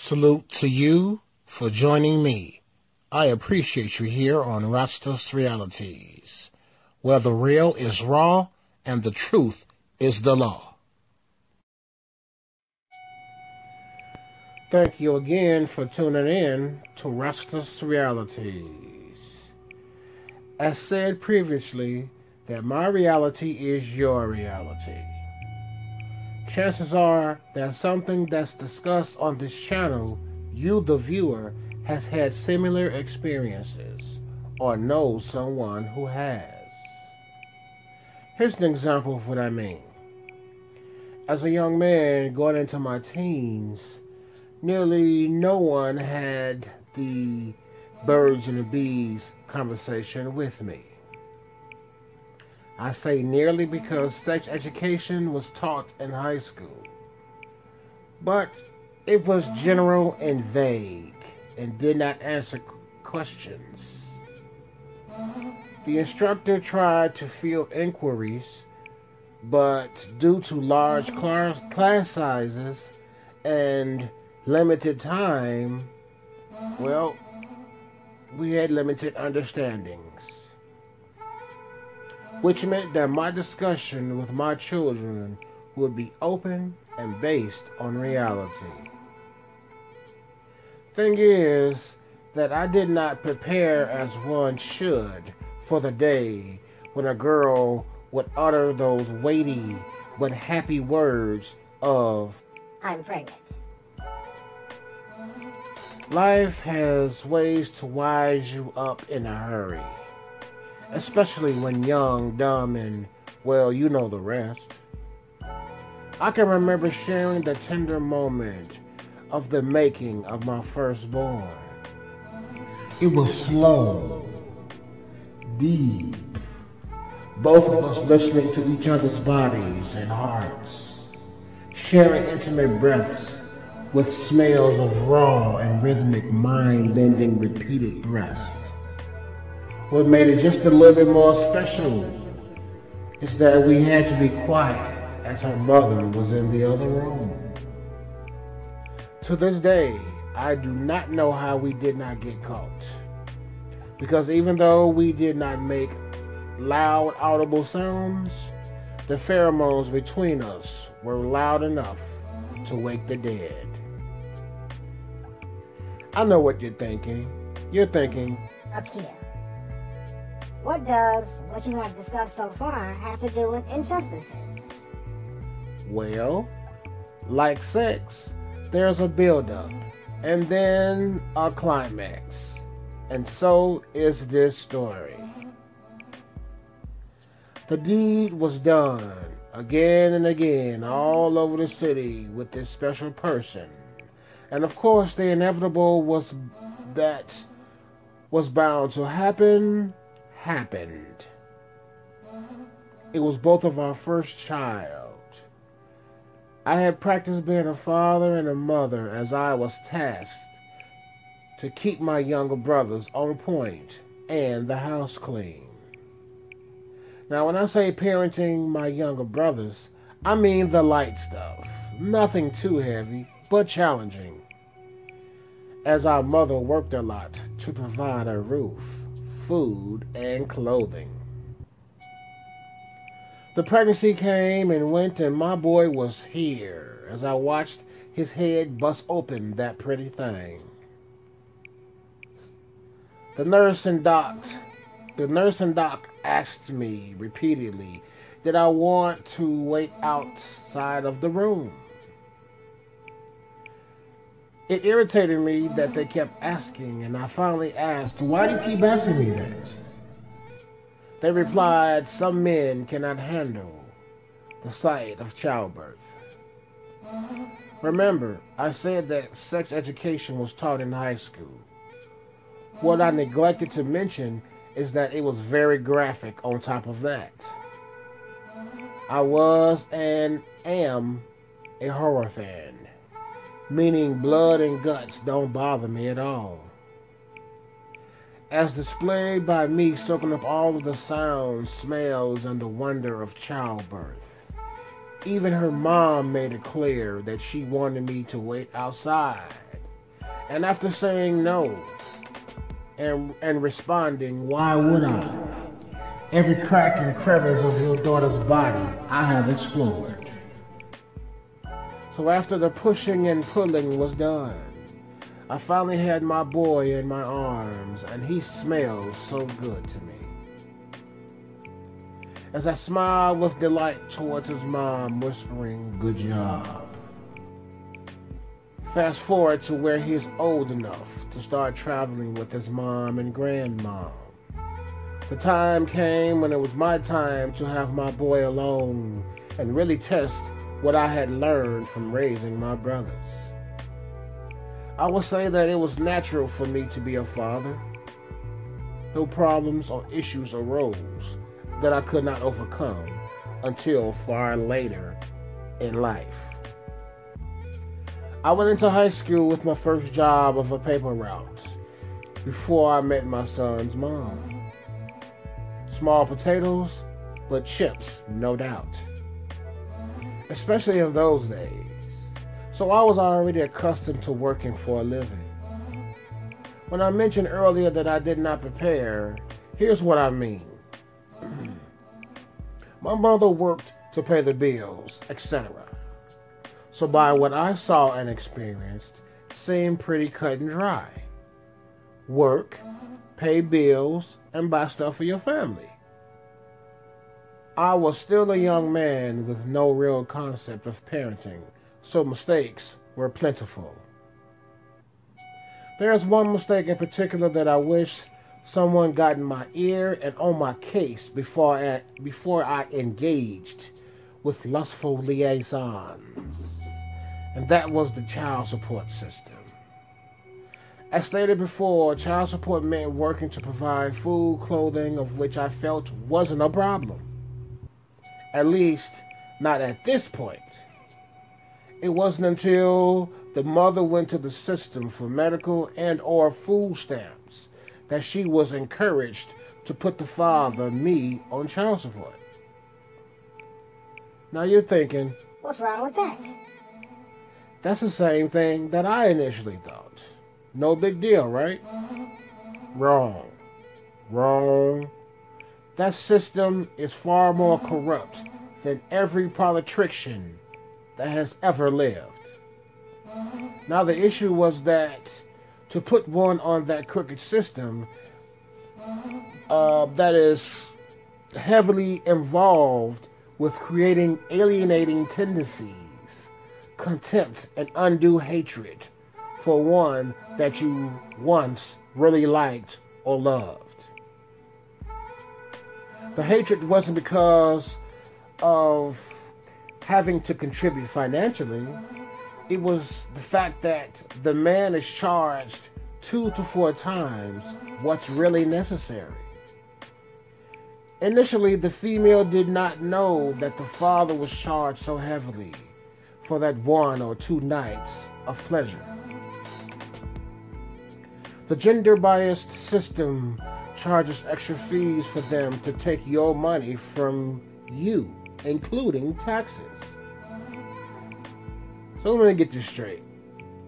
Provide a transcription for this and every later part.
Salute to you for joining me. I appreciate you here on Rastas Realities, where the real is raw and the truth is the law. Thank you again for tuning in to Rastas Realities. As said previously, that my reality is your reality. Chances are that something that's discussed on this channel, you the viewer, has had similar experiences or knows someone who has. Here's an example of what I mean. As a young man going into my teens, nearly no one had the birds and the bees conversation with me. I say nearly because sex education was taught in high school, but it was general and vague and did not answer questions. The instructor tried to field inquiries, but due to large class sizes and limited time, well, we had limited understandings, which meant that my discussion with my children would be open and based on reality. Thing is that I did not prepare as one should for the day when a girl would utter those weighty but happy words of, "I'm pregnant." Life has ways to wise you up in a hurry, especially when young, dumb, and, well, you know the rest. I can remember sharing the tender moment of the making of my firstborn. It was slow, deep, both of us listening to each other's bodies and hearts, sharing intimate breaths with smells of raw and rhythmic mind-bending repeated breaths. What made it just a little bit more special is that we had to be quiet as her mother was in the other room. To this day, I do not know how we did not get caught. Because even though we did not make loud, audible sounds, the pheromones between us were loud enough to wake the dead. I know what you're thinking. You're thinking, Akil, what does what you have discussed so far have to do with injustices? well, like sex, there's a build-up and then a climax. And so is this story. The deed was done again and again all over the city with this special person. And of course, the inevitable was bound to happen, happened. It was both of our first child. I had practiced being a father and a mother as I was tasked to keep my younger brothers on point and the house clean. Now, when I say parenting my younger brothers, I mean the light stuff. Nothing too heavy, but challenging, as our mother worked a lot to provide a roof, food, and clothing. The pregnancy came and went, and my boy was here as I watched his head bust open that pretty thing. The nurse and doc asked me repeatedly, did I want to wait outside of the room? It irritated me that they kept asking, and I finally asked, why do you keep asking me that? They replied, some men cannot handle the sight of childbirth. Remember, I said that sex education was taught in high school. What I neglected to mention is that it was very graphic on top of that. I was and am a horror fan, meaning blood and guts don't bother me at all. As displayed by me soaking up all of the sounds, smells, and the wonder of childbirth. Even her mom made it clear that she wanted me to wait outside And after saying no and responding, why would I? Every crack and crevice of your daughter's body I have explored. So after the pushing and pulling was done, I finally had my boy in my arms, and he smells so good to me. As I smiled with delight towards his mom, whispering, "Good job." Fast forward to where he's old enough to start traveling with his mom and grandmom. The time came when it was my time to have my boy alone and really test what I had learned from raising my brothers. I would say that it was natural for me to be a father. No problems or issues arose that I could not overcome until far later in life. I went into high school with my first job of a paper route before I met my son's mom. Small potatoes, but chips, no doubt. Especially in those days. So I was already accustomed to working for a living. When I mentioned earlier that I did not prepare, here's what I mean. My mother worked to pay the bills, etc. So by what I saw and experienced, seemed pretty cut and dry. Work, pay bills, and buy stuff for your family. I was still a young man with no real concept of parenting, so mistakes were plentiful. There's one mistake in particular that I wish someone got in my ear and on my case before I engaged with lustful liaisons, and that was the child support system. As stated before, child support meant working to provide food, clothing, of which I felt wasn't a problem. At least, not at this point. It wasn't until the mother went to the system for medical and or food stamps that she was encouraged to put the father, me, on child support. Now you're thinking, what's wrong with that? That's the same thing that I initially thought. No big deal, right? Wrong. Wrong. That system is far more corrupt than every politician that has ever lived. Now the issue was that to put one on that crooked system that is heavily involved with creating alienating tendencies, contempt, and undue hatred for one that you once really liked or loved. The hatred wasn't because of having to contribute financially. It was the fact that the man is charged 2 to 4 times what's really necessary. Initially, the female did not know that the father was charged so heavily for that 1 or 2 nights of pleasure. The gender-biased system charges extra fees for them to take your money from you, including taxes. So let me get this straight.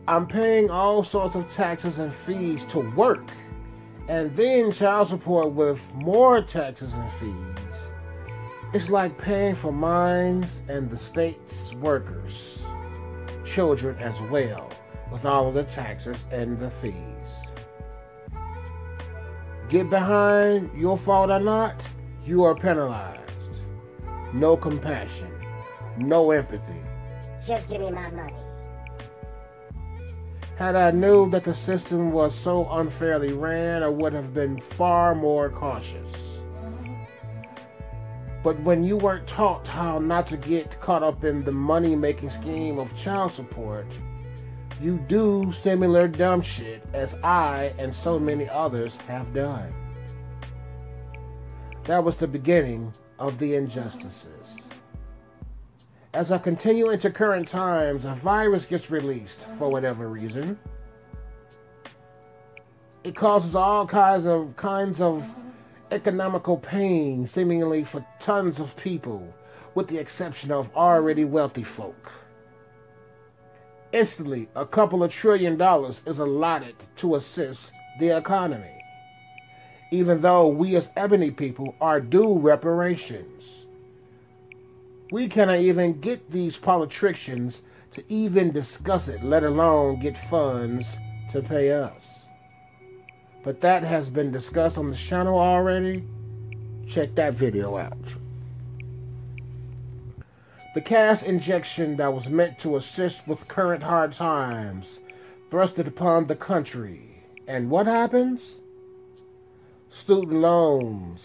I'm paying all sorts of taxes and fees to work, and then child support with more taxes and fees. It's like paying for mines and the state's workers' children as well, with all of the taxes and the fees. Get behind, your fault or not, you are penalized. No compassion, no empathy. Just give me my money. Had I knew that the system was so unfairly ran, I would have been far more cautious. But when you weren't taught how not to get caught up in the money-making scheme of child support, you do similar dumb shit as I and so many others have done. That was the beginning of the injustices. As I continue into current times, a virus gets released for whatever reason. It causes all kinds of economical pain, seemingly for tons of people, with the exception of already wealthy folk. Instantly, a couple of $1 trillion is allotted to assist the economy, even though we as ebony people are due reparations. We cannot even get these politicians to even discuss it, let alone get funds to pay us. But that has been discussed on the channel already. Check that video out. The cash injection that was meant to assist with current hard times thrusted upon the country. And what happens? Student loans,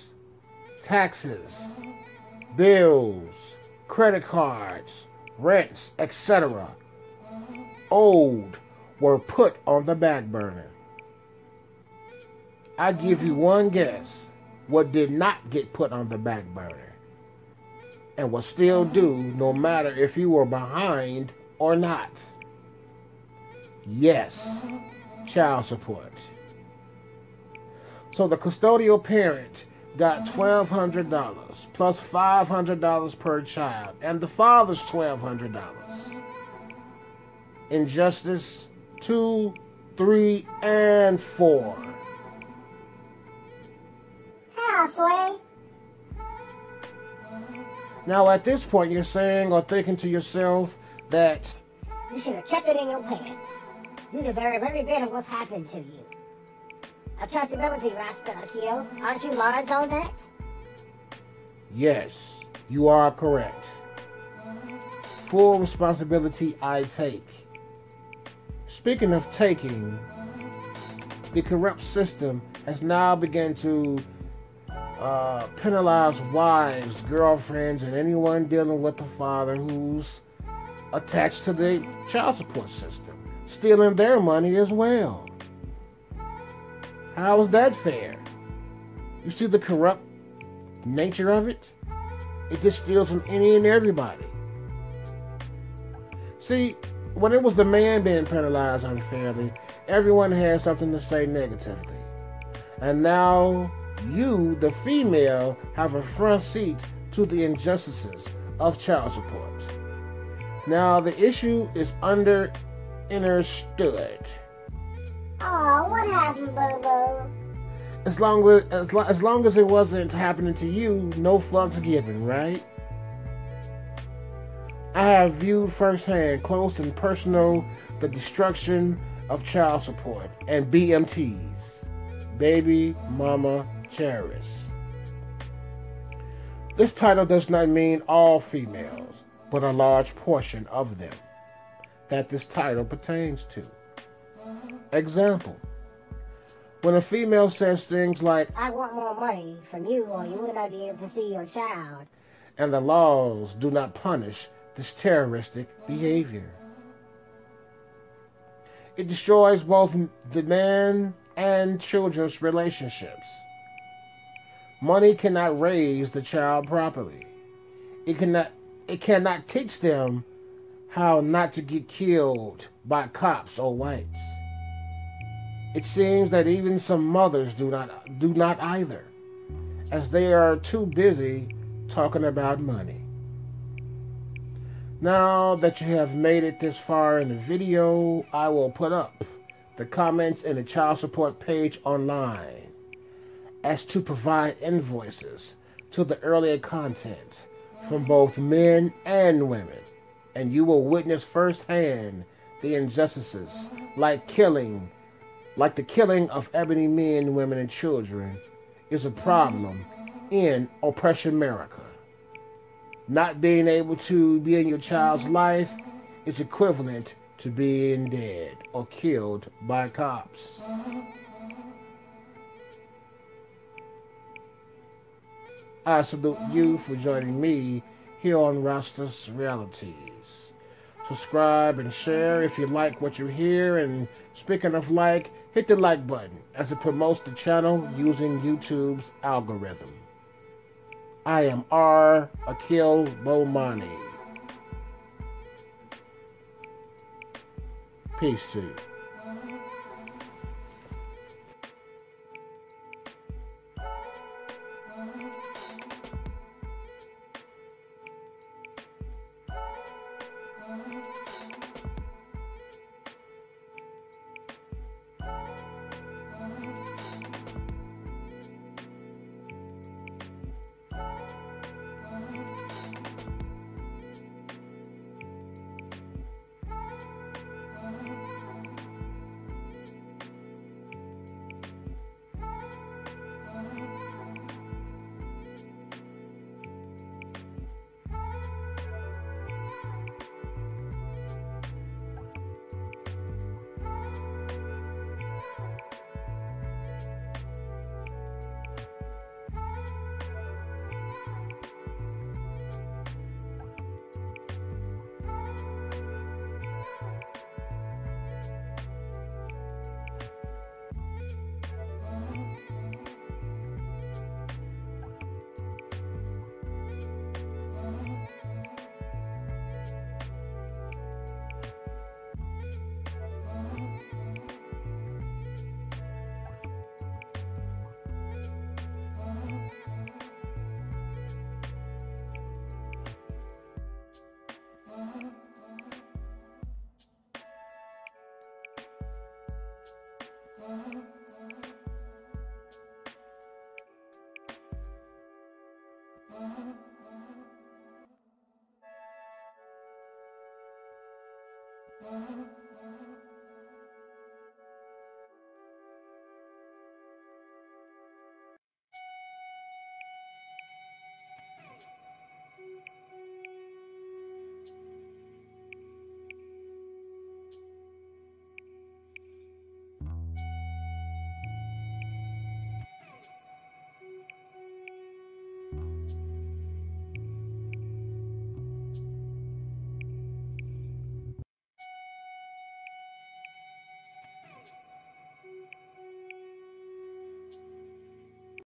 taxes, bills, credit cards, rents, etc. owed were put on the back burner. I give you one guess what did not get put on the back burner and was still due no matter if you were behind or not. Yes, child support. So the custodial parent got $1,200 plus $500 per child, and the father's $1,200. Injustice 2, 3, and 4. How, Sway? Now at this point you're saying or thinking to yourself that you should have kept it in your pants. You deserve every bit of what's happened to you. Accountability, Rasta Akil. Aren't you large on that? yes, you are correct. Full responsibility I take. Speaking of taking, the corrupt system has now begun to penalize wives, girlfriends, and anyone dealing with a father who's attached to the child support system, stealing their money as well. How is that fair? You see the corrupt nature of it? It just steals from any and everybody. See, when it was the man being penalized unfairly, everyone had something to say negatively. And now you, the female, have a front seat to the injustices of child support. Now the issue is understood. Oh, what happened, boo-boo? As long as it wasn't happening to you, no fucks given, right? I have viewed firsthand, close and personal, the destruction of child support and BMTs, baby mama cherish. This title does not mean all females, but a large portion of them that this title pertains to. Example: when a female says things like, I want more money from you or you will not be able to see your child, and the laws do not punish this terroristic behavior. It destroys both the man and children's relationships. Money cannot raise the child properly. It cannot teach them how not to get killed by cops or whites. It seems that even some mothers do not either, as they are too busy talking about money. Now that you have made it this far in the video, I will put up the comments in the child support page online as to provide invoices to the earlier content from both men and women, and you will witness firsthand the injustices like the killing of ebony men, women, and children is a problem in oppression America. Not being able to be in your child's life is equivalent to being dead or killed by cops. I salute you for joining me here on Rasta's Realities. Subscribe and share if you like what you hear, and speaking of like, hit the like button as it promotes the channel using YouTube's algorithm. I am R. Akil Bomani. Peace to you. you.